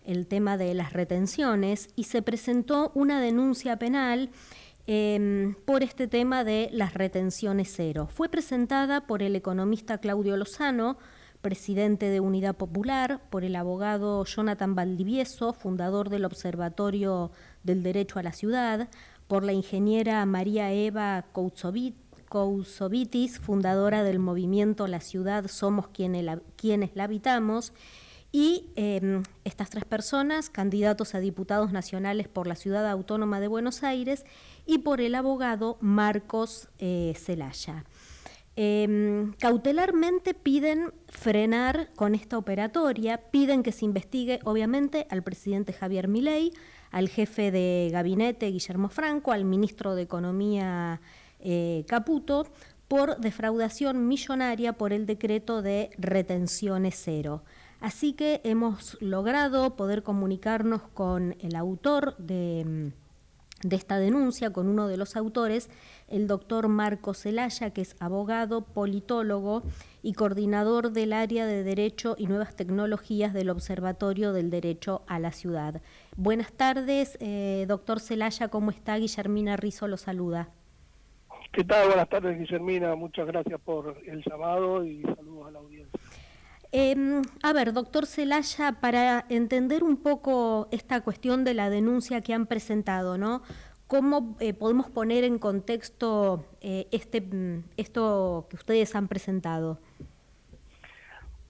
el tema de las retenciones y se presentó una denuncia penal por este tema de las retenciones cero. Fue presentada por el economista Claudio Lozano, presidente de Unidad Popular, por el abogado Jonathan Valdivieso, fundador del Observatorio del Derecho a la Ciudad, por la ingeniera María Eva Cousovitis, fundadora del movimiento La Ciudad Somos Quienes la Habitamos, y estas tres personas, candidatos a diputados nacionales por la Ciudad Autónoma de Buenos Aires, y por el abogado Marcos Zelaya. Cautelarmente piden frenar con esta operatoria, piden que se investigue obviamente al presidente Javier Milei, al jefe de gabinete Guillermo Franco, al ministro de Economía Caputo, por defraudación millonaria por el decreto de retenciones cero. Así que hemos logrado poder comunicarnos con el autor de esta denuncia, con uno de los autores, el doctor Marcos Zelaya, que es abogado, politólogo y coordinador del área de Derecho y Nuevas Tecnologías del Observatorio del Derecho a la Ciudad. Buenas tardes, doctor Zelaya, ¿cómo está? Guillermina Rizzo lo saluda. ¿Qué tal? Buenas tardes, Guillermina. Muchas gracias por el llamado y saludos a la audiencia. A ver, doctor Zelaya, para entender un poco esta cuestión de la denuncia que han presentado, ¿no? ¿Cómo podemos poner en contexto esto que ustedes han presentado?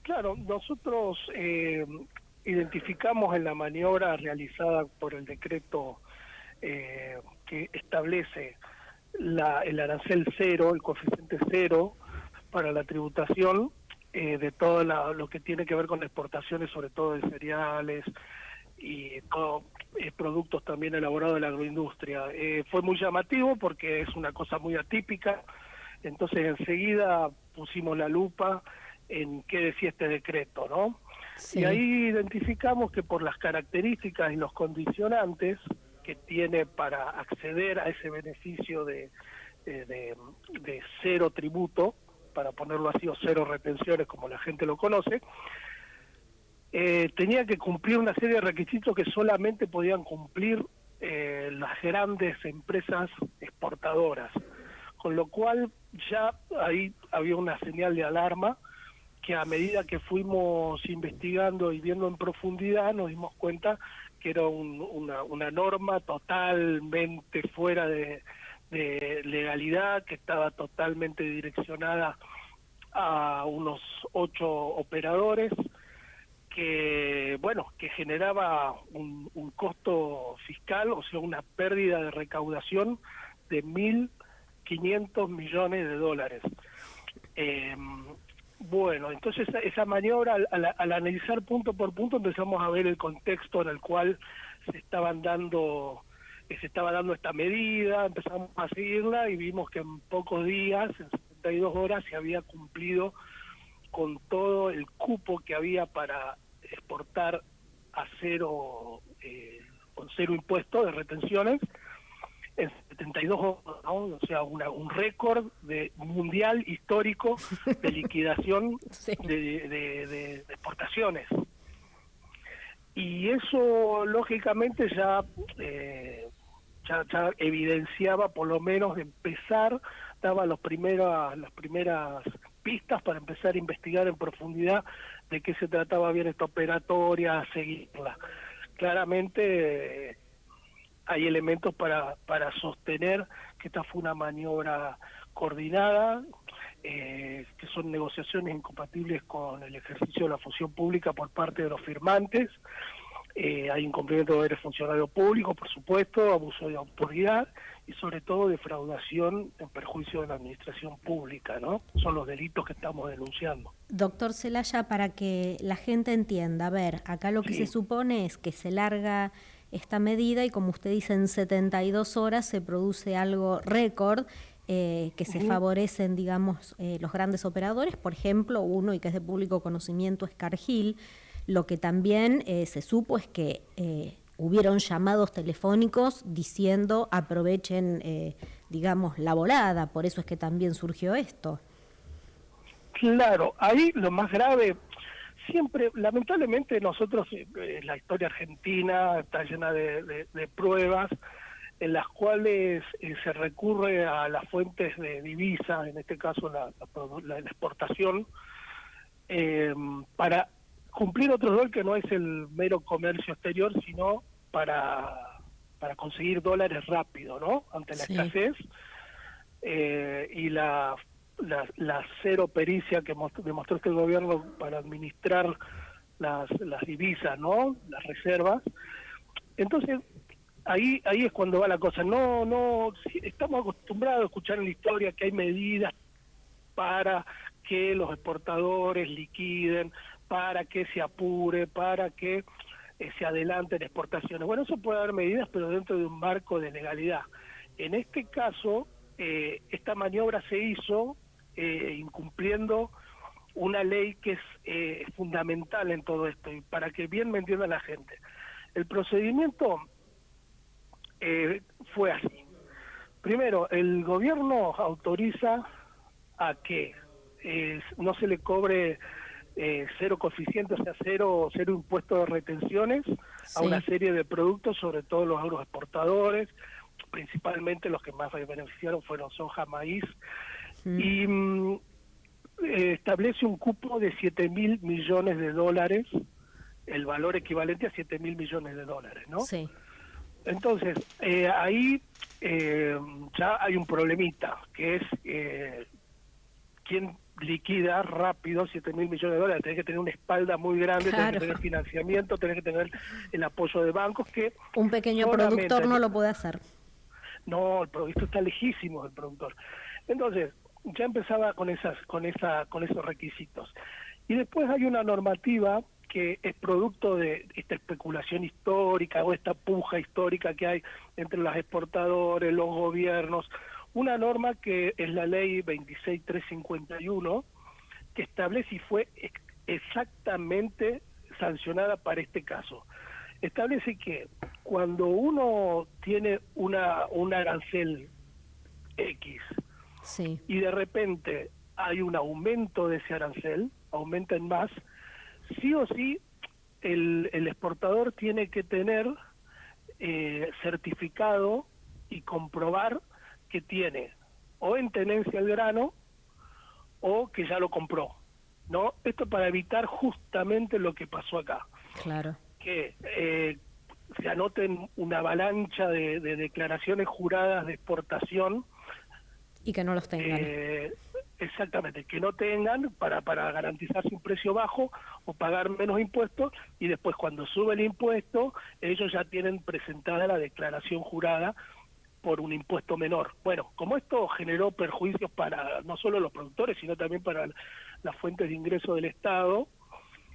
Claro, nosotros identificamos en la maniobra realizada por el decreto que establece el arancel cero, el coeficiente cero para la tributación, de todo lo que tiene que ver con exportaciones, sobre todo de cereales y todo, productos también elaborados de la agroindustria. Fue muy llamativo porque es una cosa muy atípica, entonces enseguida pusimos la lupa en qué decía este decreto, ¿no? Sí. Y ahí identificamos que por las características y los condicionantes que tiene para acceder a ese beneficio de cero tributo, para ponerlo así, o cero retenciones, como la gente lo conoce, tenía que cumplir una serie de requisitos que solamente podían cumplir las grandes empresas exportadoras, con lo cual ya ahí había una señal de alarma que a medida que fuimos investigando y viendo en profundidad nos dimos cuenta que era una norma totalmente fuera de legalidad, que estaba totalmente direccionada a unos 8 operadores, que generaba un costo fiscal, o sea, una pérdida de recaudación de 1.500 millones de dólares. Entonces esa maniobra, al analizar punto por punto, empezamos a ver el contexto en el cual se estaba dando esta medida, empezamos a seguirla y vimos que en pocos días, en 72 horas, se había cumplido con todo el cupo que había para exportar a cero, con cero impuesto de retenciones, en 72 horas, ¿no? O sea, un récord mundial histórico de liquidación sí. de exportaciones. Y eso, lógicamente, ya evidenciaba, por lo menos de empezar, daba las primeras pistas para empezar a investigar en profundidad de qué se trataba bien esta operatoria, a seguirla. Claramente hay elementos para sostener que esta fue una maniobra coordinada, que son negociaciones incompatibles con el ejercicio de la función pública por parte de los firmantes. Hay incumplimiento de deberes funcionarios públicos, por supuesto, abuso de autoridad y sobre todo defraudación en perjuicio de la administración pública, ¿no? Son los delitos que estamos denunciando. Doctor Zelaya, para que la gente entienda, a ver, acá lo que se supone es que se larga esta medida y, como usted dice, en 72 horas se produce algo récord, que se favorecen, digamos, los grandes operadores, por ejemplo, uno y que es de público conocimiento es Cargill. Lo que también se supo es que hubieron llamados telefónicos diciendo aprovechen, digamos, la volada, por eso es que también surgió esto. Claro, ahí lo más grave, siempre, lamentablemente nosotros, la historia argentina está llena de pruebas en las cuales se recurre a las fuentes de divisa, en este caso la exportación, para cumplir otro rol que no es el mero comercio exterior, sino para conseguir dólares rápido, ¿no? Ante la escasez y la cero pericia que demostró este gobierno para administrar las divisas, ¿no? Las reservas. Entonces, ahí es cuando va la cosa. Sí, estamos acostumbrados a escuchar en la historia que hay medidas para que los exportadores liquiden, para que se apure, para que se adelanten exportaciones. Bueno, eso puede haber medidas, pero dentro de un marco de legalidad. En este caso, esta maniobra se hizo incumpliendo una ley que es fundamental en todo esto, y para que bien me entienda la gente. El procedimiento fue así. Primero, el gobierno autoriza a que no se le cobre cero coeficiente, o sea, cero impuesto de retenciones a una serie de productos, sobre todo los agroexportadores, principalmente los que más se beneficiaron fueron soja, maíz, y establece un cupo de 7.000 millones de dólares, el valor equivalente a 7.000 millones de dólares, ¿no? Sí. Entonces, ahí ya hay un problemita, que es quién liquida rápido 7.000 millones de dólares. Tenés que tener una espalda muy grande, claro. Tenés que tener financiamiento, tenés que tener el apoyo de bancos que... Un pequeño productor no lo puede hacer. No, el producto está lejísimo del productor. Entonces, ya empezaba con esos requisitos. Y después hay una normativa que es producto de esta especulación histórica o esta puja histórica que hay entre los exportadores, los gobiernos, una norma que es la ley 26351, que establece y fue exactamente sancionada para este caso. Establece que cuando uno tiene un arancel X y de repente hay un aumento de ese arancel, aumenta en más, sí o sí el exportador tiene que tener certificado y comprobar que tiene o en tenencia el grano o que ya lo compró, ¿no? Esto para evitar justamente lo que pasó acá. Claro. Que se anoten una avalancha de declaraciones juradas de exportación y que no los tengan. Exactamente, que no tengan para garantizarse un precio bajo o pagar menos impuestos, y después cuando sube el impuesto ellos ya tienen presentada la declaración jurada por un impuesto menor. Bueno, como esto generó perjuicios para no solo los productores, sino también para las fuentes de ingreso del Estado,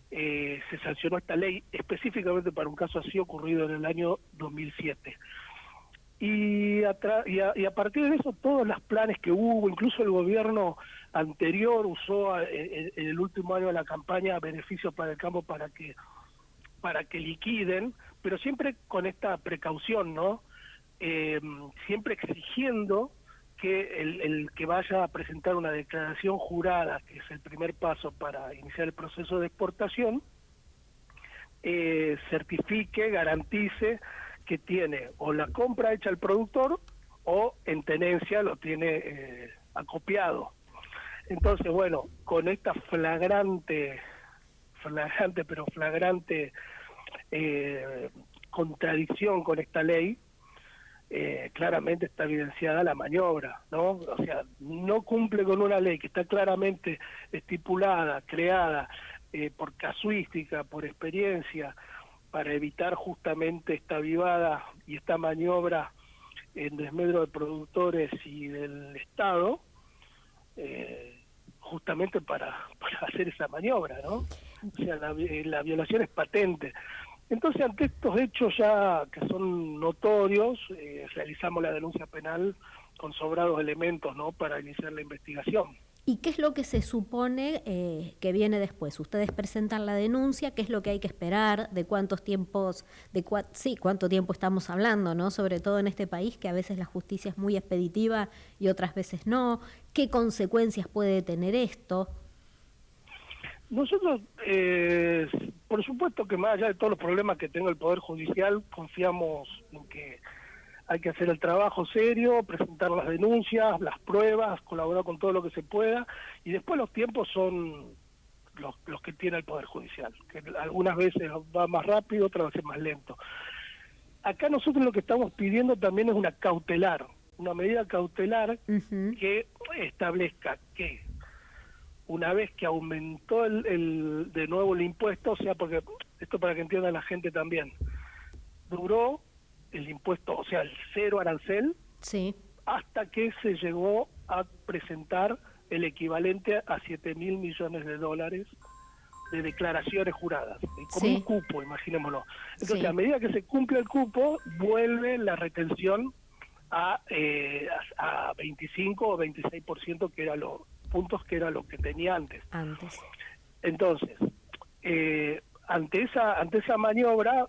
se sancionó esta ley específicamente para un caso así ocurrido en el año 2007. Y a partir de eso, todos los planes que hubo, incluso el gobierno anterior usó en el último año de la campaña beneficios para el campo para que liquiden, pero siempre con esta precaución, ¿no? Siempre exigiendo que el que vaya a presentar una declaración jurada, que es el primer paso para iniciar el proceso de exportación, certifique, garantice que tiene o la compra hecha al productor o en tenencia lo tiene acopiado. Entonces, bueno, con esta flagrante contradicción con esta ley, claramente está evidenciada la maniobra, ¿no? O sea, no cumple con una ley que está claramente estipulada, creada por casuística, por experiencia, para evitar justamente esta vivada y esta maniobra en desmedro de productores y del Estado, justamente para hacer esa maniobra, ¿no? O sea, la violación es patente. Entonces, ante estos hechos ya que son notorios, realizamos la denuncia penal con sobrados elementos, ¿no?, para iniciar la investigación. ¿Y qué es lo que se supone que viene después? Ustedes presentan la denuncia, ¿qué es lo que hay que esperar? ¿De cuánto tiempo estamos hablando, ¿no? Sobre todo en este país, que a veces la justicia es muy expeditiva y otras veces no. ¿Qué consecuencias puede tener esto? Nosotros, por supuesto que más allá de todos los problemas que tenga el Poder Judicial, confiamos en que hay que hacer el trabajo serio, presentar las denuncias, las pruebas, colaborar con todo lo que se pueda, y después los tiempos son los que tiene el Poder Judicial, que algunas veces va más rápido, otras veces más lento. Acá nosotros lo que estamos pidiendo también es una medida cautelar que establezca que una vez que aumentó de nuevo el impuesto, o sea, porque esto para que entienda la gente también, duró el impuesto, o sea, el cero arancel, sí, hasta que se llegó a presentar el equivalente a 7.000 millones de dólares de declaraciones juradas, como un cupo, imaginémoslo. Entonces, a medida que se cumple el cupo, vuelve la retención a 25 o 26%, que era puntos que era lo que tenía antes. Entonces, ante esa maniobra,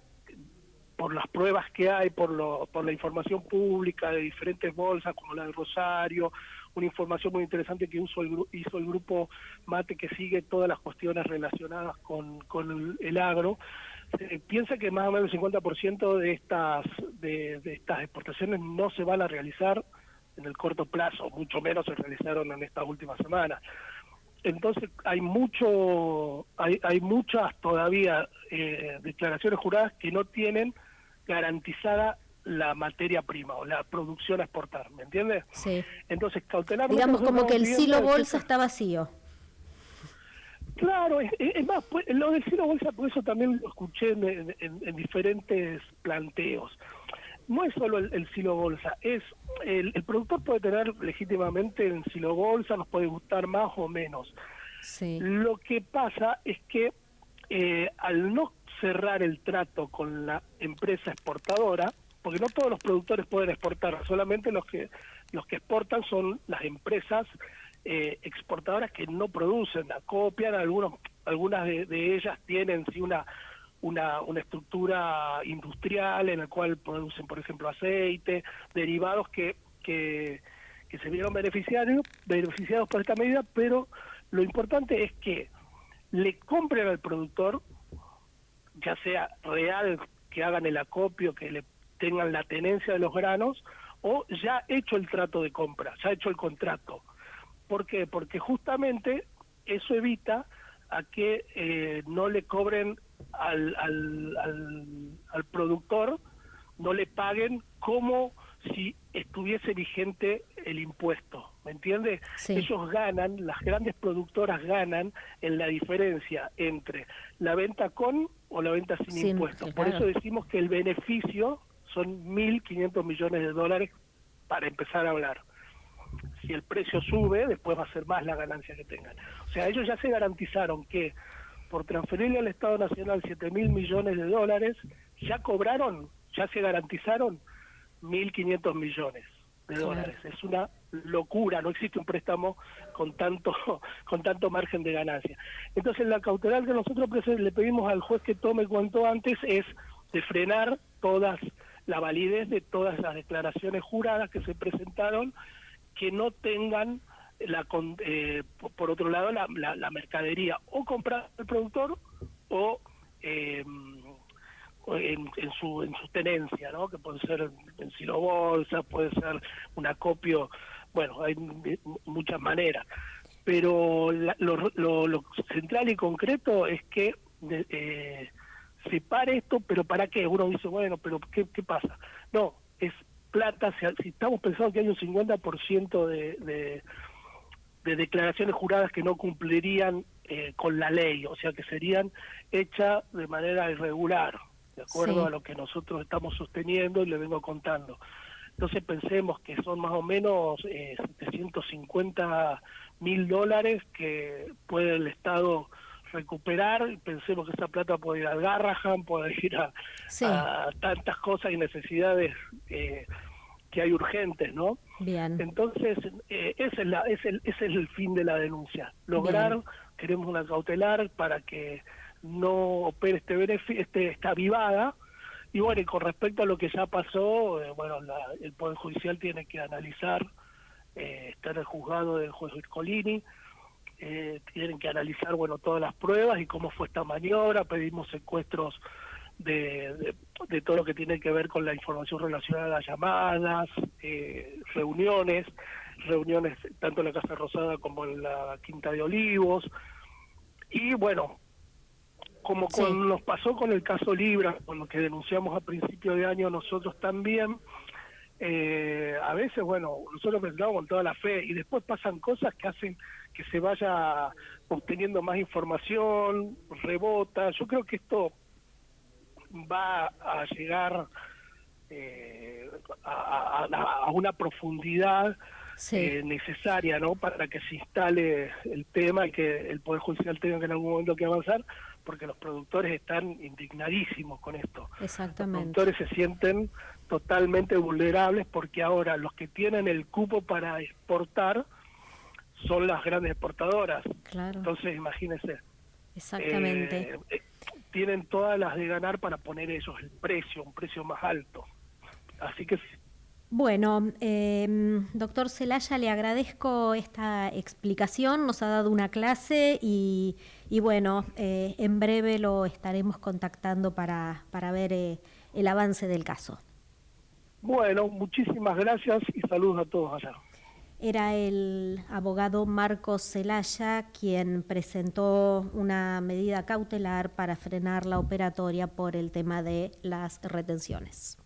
por las pruebas que hay, por la información pública de diferentes bolsas, como la de Rosario, una información muy interesante que hizo el grupo Mate, que sigue todas las cuestiones relacionadas con el agro, piensa que más o menos el 50% de estas exportaciones no se van a realizar en el corto plazo, mucho menos se realizaron en estas últimas semanas. Entonces hay muchas todavía declaraciones juradas que no tienen garantizada la materia prima o la producción a exportar, ¿me entiendes? Sí. Entonces, cautelarmente... Digamos como que el silo bolsa está vacío. Claro, es más, pues, lo del silo bolsa, por eso también lo escuché en diferentes planteos. No es solo el silo bolsa, es el productor puede tener legítimamente el silo bolsa, nos puede gustar más o menos. Sí. Lo que pasa es que al no cerrar el trato con la empresa exportadora, porque no todos los productores pueden exportar, solamente los que exportan son las empresas exportadoras que no producen, acopian, algunas de ellas tienen sí una estructura industrial en la cual producen, por ejemplo, aceite, derivados que se vieron beneficiados por esta medida, pero lo importante es que le compren al productor, ya sea real, que hagan el acopio, que le tengan la tenencia de los granos, o ya hecho el trato de compra, ya hecho el contrato. ¿Por qué? Porque justamente eso evita a que no le cobren al productor, no le paguen como si estuviese vigente el impuesto, ¿me entiendes? Sí. Ellos ganan, las grandes productoras ganan en la diferencia entre la venta con o la venta sin impuestos. Claro. Por eso decimos que el beneficio son 1.500 millones de dólares para empezar a hablar. Si el precio sube, después va a ser más la ganancia que tengan. O sea, ellos ya se garantizaron que por transferirle al Estado Nacional 7.000 millones de dólares, ya cobraron, ya se garantizaron 1.500 millones de dólares. Es una locura, no existe un préstamo con tanto margen de ganancia. Entonces la cautelar que nosotros le pedimos al juez que tome cuanto antes es de frenar la validez de todas las declaraciones juradas que se presentaron, que no tengan por otro lado la mercadería o comprada al productor o en su tenencia, ¿no? Que puede ser en silobolsa, puede ser un acopio, bueno, hay muchas maneras, pero lo central y concreto es que se pare esto. Pero ¿para qué? Uno dice, bueno, pero ¿qué pasa? No, es plata. Si estamos pensando que hay un 50% de declaraciones juradas que no cumplirían con la ley, o sea, que serían hechas de manera irregular, de acuerdo a lo que nosotros estamos sosteniendo y le vengo contando. Entonces pensemos que son más o menos 750.000 dólares que puede el Estado recuperar. Pensemos que esa plata puede ir al Garrahan, puede ir a tantas cosas y necesidades que hay urgentes, ¿no? Bien. Entonces, ese es el fin de la denuncia. Lograr, queremos una cautelar para que no opere esta vivada. Y bueno, y con respecto a lo que ya pasó, el Poder Judicial tiene que analizar, está en el juzgado del juez Ercolini, tienen que analizar, bueno, todas las pruebas y cómo fue esta maniobra. Pedimos secuestros de todo lo que tiene que ver con la información relacionada a llamadas, reuniones tanto en la Casa Rosada como en la Quinta de Olivos. Y bueno, como nos pasó con el caso Libra, con lo que denunciamos a principio de año nosotros también, a veces, bueno, nosotros pensamos con toda la fe y después pasan cosas que hacen que se vaya obteniendo más información, rebota. Yo creo que esto va a llegar a una profundidad necesaria, ¿no?, para que se instale el tema y que el Poder Judicial tenga que en algún momento que avanzar, porque los productores están indignadísimos con esto. Exactamente. Los productores se sienten totalmente vulnerables porque ahora los que tienen el cupo para exportar son las grandes exportadoras. Claro. Entonces, imagínense. Exactamente. Tienen todas las de ganar para poner ellos el precio, un precio más alto. Así que... Bueno, doctor Celaya, le agradezco esta explicación, nos ha dado una clase y bueno, en breve lo estaremos contactando para ver el avance del caso. Bueno, muchísimas gracias y saludos a todos allá. Era el abogado Marcos Celaya quien presentó una medida cautelar para frenar la operatoria por el tema de las retenciones.